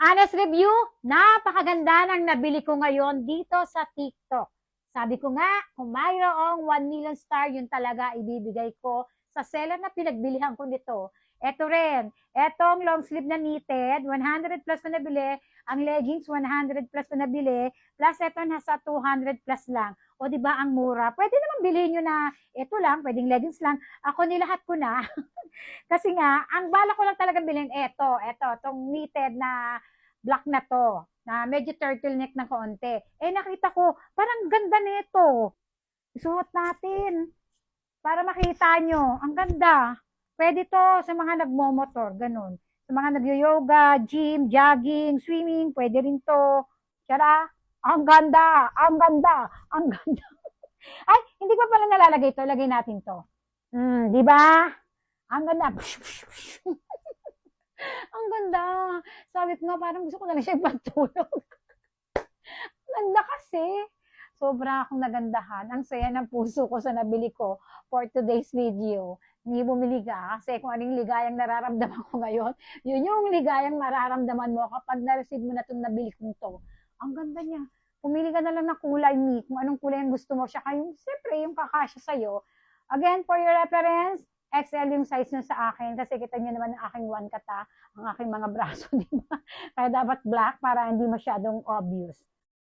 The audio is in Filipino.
Honest review, napakaganda ng nabili ko ngayon dito sa TikTok. Sabi ko nga, kung mayroong 1 million star, yun talaga ibibigay ko sa seller na pinagbilihan ko nito. Ito rin, etong long sleeve na knitted, 100 plus ko nabili, ang leggings 100 plus ko nabili, plus ito nasa 200 plus lang. O di ba ang mura? Pwede naman bilhin nyo na ito lang, pwedeng leggings lang. Ako nilahat ko na. Kasi nga, ang bala ko lang talaga bilhin, itong knitted na black na to, na medyo turtleneck na konti. Eh nakita ko, parang ganda nito. Isuot natin para makita nyo. Ang ganda. Pwede to sa mga nagmomotor, ganun. Sa mga nagyo-yoga, gym, jogging, swimming, pwede rin to. Tiyara, ang ganda, ang ganda, ang ganda. Ay, hindi pa pala nalalagay to. Lagay natin to. Di ba? Ang ganda. Ang ganda. Sabi ko nga, parang gusto ko na lang siya ipagtulog. Ganda kasi. Sobra akong nagandahan. Ang saya ng puso ko sa nabili ko for today's video. Hindi bumili ka kasi kung anong ligayang nararamdaman ko ngayon, yun yung ligayang mararamdaman mo kapag na-receive mo na itong nabili kong to. Ang ganda niya. Pumili ka na lang ng kulay ni kung anong kulay ang gusto mo. Siya yung, siyempre, yung kakasya sa'yo. Again, for your reference, XL yung size nyo sa akin kasi kita nyo naman ang aking one kata, ang aking mga braso, di ba? Kaya dapat black para hindi masyadong obvious.